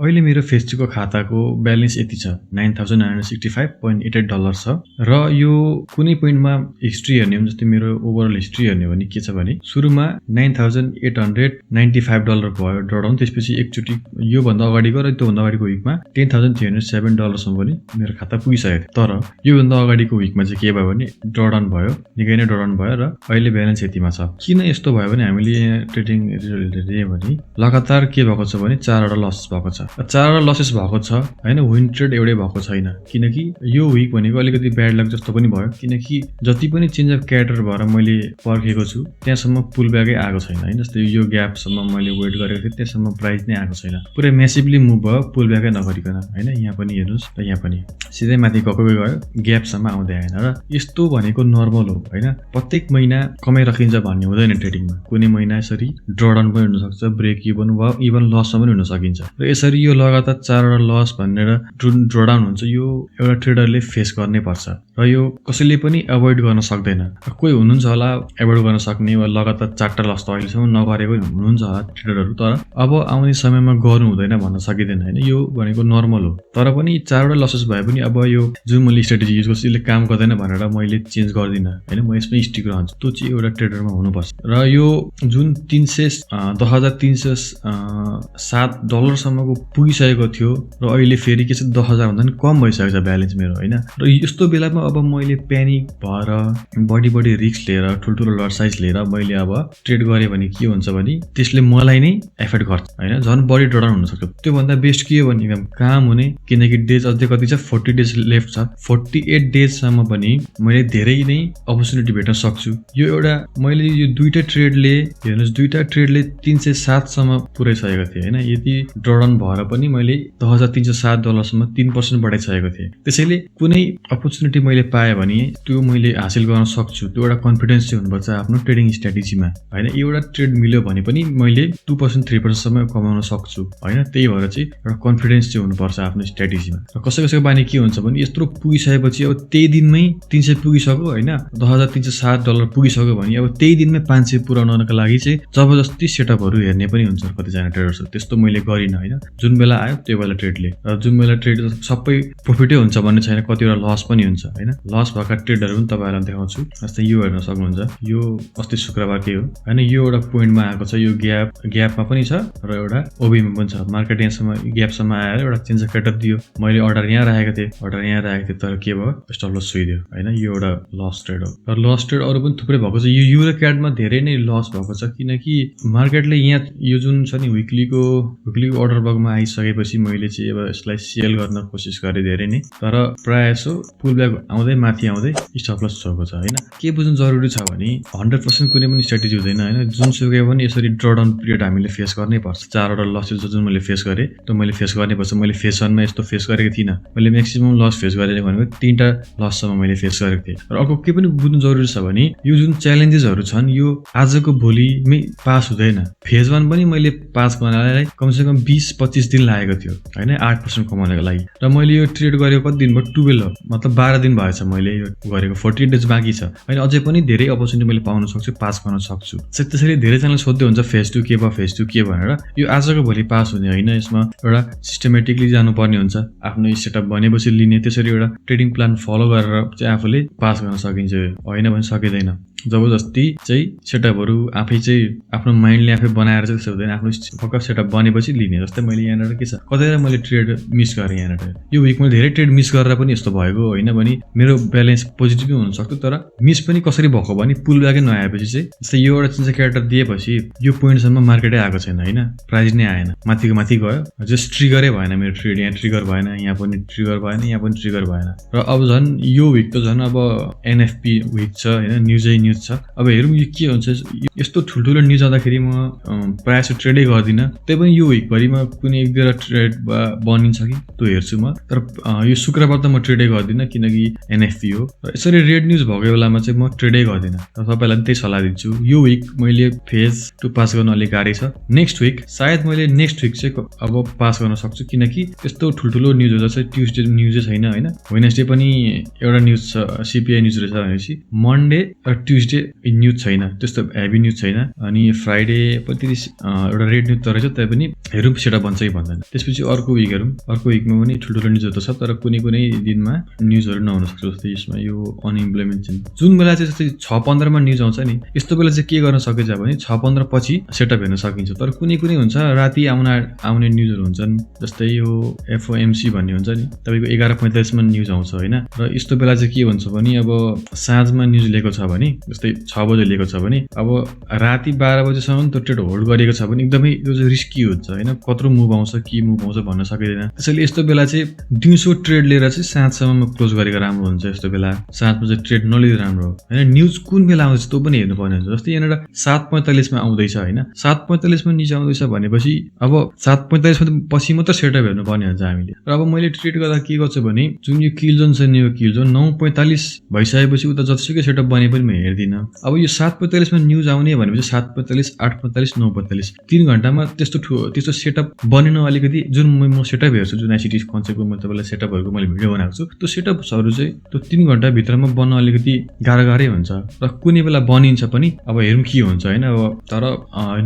अहिले मेरो फेसबुकको खाताको ब्यालेन्स यति छ, $9,965.88 छ र यो कुनै पोइन्टमा हिस्ट्री हेर्ने हो भने जस्तै मेरो ओभरअल हिस्ट्री हेर्ने हो भने के छ भने सुरुमा $9,895 भयो ड्रडाउन, त्यसपछि एकचोटि योभन्दा अगाडिको र त्योभन्दा अगाडिको विकमा $10,307 सम्म पनि मेरो खाता पुगिसकेको थियो। तर योभन्दा अगाडिको विकमा चाहिँ के भयो भने ड्रडाउन भयो, निकै नै ड्रडाउन भयो र अहिले ब्यालेन्स यतिमा छ। किन यस्तो भयो भने हामीले यहाँ ट्रेडिङ रिजल्ट हेर्ने भने लगातार के भएको छ भने 4वटा लस भएको छ। 4वटा लसेस भएको छ हैन, विन ट्रेड एउटै भएको छैन। किनकि यो विक भनेको अलिकति ब्याड लक जस्तो पनि भयो, किनकि जति पनि चेन्ज अफ क्यारेक्टर भएर मैले पर्खेको छु त्यहाँसम्म पुल ब्याकै आएको छैन हैन। जस्तै यो ग्यापसम्म मैले वेट गरेको थिएँ, त्यससम्म प्राइस नै आएको छैन। पुरै म्यासिभली मुभ भयो पुल ब्याकै नगरिकन हैन। यहाँ पनि हेर्नुस् र यहाँ पनि सिधै माथि गएको गयो, ग्यापसम्म आउँदै आएन र यस्तो भनेको नर्मल हो हैन। प्रत्येक महिना कमाइ राखिन्छ भन्ने हुँदैन ट्रेडिङमा। कुनै महिना यसरी ड्रडाउन पनि हुन सक्छ, ब्रेक इभन वा इभन लसमा पनि हुन सकिन्छ। र यसरी यो लगातार 4वटा लस भनेर जुन ड्रडाउन हुन्छ यो एउटा ट्रेडरले फेस गर्नै पर्छ र यो कसैले पनि एभोइड गर्न सक्दैन। कोही हुनुहुन्छ होला एभोइड गर्न सक्ने वा लगातार 4टा लस त अहिलेसम्म नगरेको हुनुहुन्छ होला ट्रेडरहरू, तर अब आउने समयमा गर्नु हुँदैन भन्न सकिँदैन हैन। यो भनेको नर्मल हो। तर पनि 4वटा लसेस भए पनि अब यो जुन मैले स्ट्रेटेजी युज गर्छु यसले काम गर्दैन भनेर मैले चेन्ज गर्दिनँ हैन। म यसमै स्टिक रहन्छु। त्यो चाहिँ एउटा ट्रेडरमा हुनुपर्छ। र यो जुन $10,307 सम्मको पुगिसकेको थियो र अहिले फेरि के छ 10,000 भन्दा पनि कम भइसकेको छ ब्यालेन्स मेरो हैन। र यस्तो बेलामा अब मैले प्यानिक भएर बढी रिस्क लिएर ठुल्ठुलो लट साइज लिएर मैले अब ट्रेड गरेँ भने के हुन्छ भने त्यसले मलाई नै एफेक्ट गर्छ हैन। झन् बढी ड्रडाउन हुन सक्छ। त्यो भन्दा बेस्ट के हो भने एकदम काम हुने, किनकि डेज अझै कति छ 40 डेज लेफ्ट छ। 48 डेजसम्म पनि मैले धेरै नै अपर्च्युनिटी भेट्न सक्छु। यो एउटा मैले यो दुईटा ट्रेडले हेर्नुस्, दुईटा ट्रेडले 307 सम्म पुर्याइसकेको थिएँ हैन। यति ड्रडाउन भएर पनि मैले $10,307 सम्म 3% बढाइसकेको थिएँ। त्यसैले कुनै अपर्च्युनिटी मैले पाएँ भने त्यो मैले हासिल गर्न सक्छु। त्यो एउटा कन्फिडेन्स चाहिँ हुनुपर्छ आफ्नो ट्रेडिङ स्ट्र्याटेजीमा हैन। एउटा ट्रेड मिल्यो भने पनि मैले 2% 3% सम्म कमाउन सक्छु हैन। त्यही भएर चाहिँ एउटा कन्फिडेन्स चाहिँ हुनुपर्छ आफ्नो स्ट्र्याटेजीमा। र कसैको बानी के हुन्छ भने यत्रो पुगिसकेपछि अब त्यही दिनमै 300 पुगिसक्यो हैन, $10,307 पुगिसक्यो भने अब त्यही दिनमै 500 पुर्याउनको लागि चाहिँ जबरजस्ती सेटअपहरू हेर्ने पनि हुन्छ कतिजना ट्रेडर्सहरू। त्यस्तो मैले गरिनँ हैन। जुन बेला आयो त्यो बेला ट्रेडले, र जुन बेला ट्रेड सबै प्रफिटै हुन्छ भन्ने छैन, कतिवटा लस पनि हुन्छ हैन। लस भएका ट्रेडहरू पनि तपाईँहरूलाई देखाउँछु। जस्तै यो हेर्न सक्नुहुन्छ, यो अस्ति शुक्रबारकै हो हैन। यो एउटा पोइन्टमा आएको छ, यो ग्यापमा पनि छ र एउटा ओबीमा पनि छ। मार्केट यहाँसम्म ग्यापसम्म आएर एउटा चेन्ज अफ क्यारेक्टर दियो। मैले अर्डर यहाँ राखेको थिएँ, तर के भयो स्टप लस छुइदियो हैन। यो एउटा लस ट्रेड हो। र लस ट्रेड अरू पनि थुप्रै भएको छ। यो युरो क्याडमा धेरै नै लस भएको छ, किनकि मार्केटले यहाँ यो जुन छ नि विकलीको अर्डर बगमा आइसकेपछि मैले चाहिँ अब यसलाई सेल गर्न कोसिस गरेँ धेरै नै, तर प्रायः जसो पुल ब्याक आउँदै माथि आउँदै स्टप लस छोएको छ हैन। के बुझ्नु जरुरी छ भने 100% कुनै पनि स्ट्र्याटेजी हुँदैन हैन। जुनसुकै पनि यसरी ड्रडाउन पिरियड हामीले फेस गर्नै पर्छ। 4वटा लसेस जुन मैले फेस गरेँ त्यो मैले फेस गर्नै पर्छ। मैले फेस 1मा यस्तो फेस गरेको थिइनँ। मैले म्याक्सिमम लस फेस गरेँ भनेको 3टा लससम्म मैले फेस गरेको थिएँ। र अर्को के पनि बुझ्नु जरुरी छ भने यो जुन च्यालेन्जेसहरू छन् यो आजको भोलिमै पास हुँदैन। फेज 1 पनि मैले पास गर्नलाई कमसेकम 20-25 दिन लागेको थियो हैन, 8% कमाउनको लागि। र मैले यो ट्रेड गरेको कति दिन भयो, 12 मतलब 12 दिन भएछ मैले यो गरेको। 48 डेज बाँकी छ हैन। अझै पनि धेरै अपर्च्युनिटी मैले पाउन सक्छु, पास गर्न सक्छु। त्यसैले धेरैजनाले सोध्दै हुन्छ फेज 2 के भयो, फेज 2 के भनेर। यो आजको भोलि पास हुने हैन। यसमा एउटा सिस्टमेटिकली जानुपर्ने हुन्छ। आफ्नो सेटअप बनेपछि लिने, त्यसरी एउटा ट्रेडिङ प्लान फलो गरेर चाहिँ आफूले पास गर्न सकिन्छ, हैन भने सकिँदैन। जबरजस्ती चाहिँ सेटअपहरू आफै चाहिँ आफ्नो माइन्डले आफै बनाएर चाहिँ त्यस्तो हुँदैन। आफ्नो फोकस सेटअप बनेपछि लिने। जस्तै मैले यहाँनिर के छ कतिवटा मैले ट्रेड मिस गरेँ यहाँनिर। यो विक मैले धेरै ट्रेड मिस गरेर पनि यस्तो भएको होइन भने मेरो ब्यालेन्स पोजिटिभै हुन सक्थ्यो, तर मिस पनि कसरी भएको भने पुल ब्याकै नआएपछि चाहिँ जस्तै यो एउटा चिन्ज क्यारेक्टर दिएपछि यो पोइन्टसम्म मार्केटै आएको छैन हैन, प्राइस नै आएन, माथिको माथि गयो, जस्ट ट्रिगरै भएन मेरो ट्रेड। यहाँ ट्रिगर भएन, यहाँ पनि ट्रिगर भएन, यहाँ पनि ट्रिगर भएन। र अब झन् यो विक त झन् अब एनएफपी विक छ हैन, न्युज छ। अब हेरौँ यो के हुन्छ। यस्तो ठुल्ठुलो न्युज आउँदाखेरि म प्रायः जस्तो ट्रेडै गर्दिनँ। त्यही पनि यो विकभरिमा कुनै एक दुईवटा ट्रेड बनिन्छ कि त्यो हेर्छु म। तर यो शुक्रबार त म ट्रेडै गर्दिनँ किनकि एनएफपी हो। र यसरी रेड न्युज भएको बेलामा चाहिँ म ट्रेडै गर्दिनँ। र तपाईँलाई त्यही सल्लाह दिन्छु। यो विक मैले फेज 2 पास गर्न अलिक गाह्रै छ। नेक्स्ट विक सायद मैले नेक्स्ट विक चाहिँ अब पास गर्न सक्छु, किनकि यस्तो ठुल्ठुलो न्युजहरू चाहिँ ट्युसडे न्युजै छैन हैन। वेडनेसडे पनि एउटा न्युज छ, सिपिआई न्युज रहेछ भनेपछि मन्डे र ट्युसडे ट्युजडे न्युज छैन, त्यस्तो हेभी न्युज छैन। अनि फ्राइडे पनि त्यति एउटा रेड न्युज त रहेछ, तै पनि हेरौँ सेटअप भन्छ कि भन्दैन। त्यसपछि अर्को विक हेरौँ, अर्को विकमा पनि ठुल्ठुलो न्युजहरू त छ, तर कुनै दिनमा न्युजहरू नहुन सक्छ। जस्तै यसमा यो अनइम्प्लोइमेन्ट चाहिँ जुन बेला चाहिँ जस्तै 6:15 मा न्युज आउँछ नि, यस्तो बेला चाहिँ के गर्न सकिन्छ भने 6:15 पछि सेटअप हेर्न सकिन्छ। तर कुनै हुन्छ राति आउने न्युजहरू हुन्छन्, जस्तै यो FOMC भन्ने हुन्छ नि, तपाईँको 11:45 मा न्युज आउँछ होइन। र यस्तो बेला चाहिँ के हुन्छ भने अब साँझमा न्युज लिएको छ भने, जस्तै 6 बजे लिएको छ भने, अब राति 12 बजेसम्म त्यो ट्रेड होल्ड गरेको छ भने एकदमै यो चाहिँ रिस्की हुन्छ होइन। कत्रो मुभ आउँछ के मुभ आउँछ भन्न सकिँदैन। त्यसैले यस्तो बेला चाहिँ दिउँसो ट्रेड लिएर चाहिँ साँझसम्ममा क्लोज गरेको राम्रो हुन्छ। यस्तो बेला साँझमा चाहिँ ट्रेड नलिँदा राम्रो होइन। न्युज कुन बेला आउँछ त्यो पनि हेर्नुपर्ने हुन्छ। जस्तै यहाँनिर 7:45 मा आउँदैछ होइन, 7:45 मा न्युज आउँदैछ भनेपछि अब 7:45 पछि मात्र सेटअप हेर्नुपर्ने हुन्छ हामीले। र अब मैले ट्रेड गर्दा के गर्छु भने जुन यो किल जोन छ नि, यो किल जोन 9:45 भइसकेपछि उता जतिसुकै सेटअप बने पनि म हेर्दिनँ। अब यो 7:45 मा न्युज आउने भनेपछि 7:45, 8:45, 9:45 3 घण्टामा त्यस्तो सेटअप बनेन। अलिकति जुन म सेटअप हेर्छु, जुन ICT कन्सेप्टको म तपाईँलाई सेटअपहरूको मैले भिडियो बनाएको छु, त्यो सेटअप्सहरू चाहिँ त्यो 3 घण्टा भित्रमा बन्न अलिकति गाह्रै हुन्छ। र कुनै बेला बनिन्छ पनि, अब हेरौँ के हुन्छ होइन। अब तर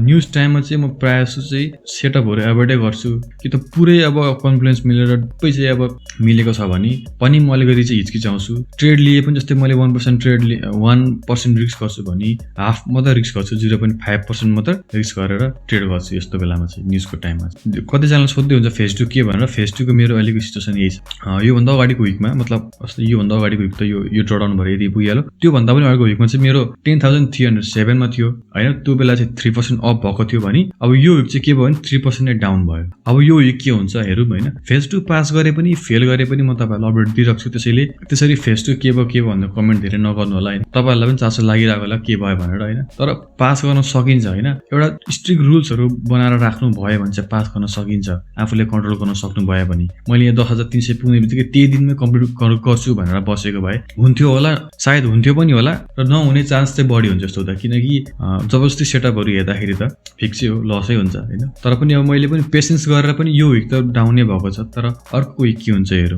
न्युज टाइममा चाहिँ म प्रायः जस्तो चाहिँ सेटअपहरू एभोइडै गर्छु। कि त पुरै अब कन्फ्लुएन्स मिलेर सबै चाहिँ अब मिलेको छ भने पनि म अलिकति चाहिँ हिचकिचाउँछु। ट्रेड लिए पनि जस्तै मैले 1% रिस्क गर्छु भने हाफ मात्र रिस्क गर्छु, 0.5% मात्र रिस्क गरेर ट्रेड गर्छु यस्तो बेलामा चाहिँ, न्युजको टाइममा। कतिजनाले सोध्दै हुन्छ फेज 2 के भनेर। फेज 2 को मेरो अहिलेको सिचुएसन यही छ। योभन्दा अगाडिको विकमा, मतलब योभन्दा अगाडिको विक त यो ड्रडाउन भएर यदि पुगिहाल्यो, त्योभन्दा पनि अगाडिको विकमा चाहिँ मेरो 10,307 मा थियो होइन। त्यो बेला चाहिँ 3% अप भएको थियो भने अब यो विक चाहिँ के भयो भने 3% नै डाउन भयो। अब यो विक के हुन्छ हेरौँ होइन। फेज 2 पास गरे पनि फेल गरे पनि म तपाईँहरूलाई अपडेट दिइरहेको छु। त्यसैले त्यसरी फेज 2 के भयो भनेर कमेन्ट धेरै नगर्नु होला होइन। तपाईँहरूलाई पनि चासो लागिरहेको होला के भयो भनेर होइन। तर पास गर्न सकिन्छ होइन। एउटा स्ट्रिक्ट रुल्सहरू बनाएर राख्नु भयो भने चाहिँ पास गर्न सकिन्छ, आफूले कन्ट्रोल गर्न सक्नु भयो भने। मैले यहाँ 10,300 पुग्ने बित्तिकै त्यही दिनमै कम्प्लिट गर्छु भनेर बसेको भए हुन्थ्यो होला, सायद हुन्थ्यो पनि होला, र नहुने चान्स चाहिँ बढी हुन्छ जस्तो हुँदा। किनकि जबरजस्ती सेटअपहरू हेर्दाखेरि त फिक्सै हो, लसै हुन्छ होइन। तर पनि अब मैले पनि पेसेन्स गरेर पनि यो विक त डाउनै भएको छ, तर अर्को विक के हुन्छ हेरौँ।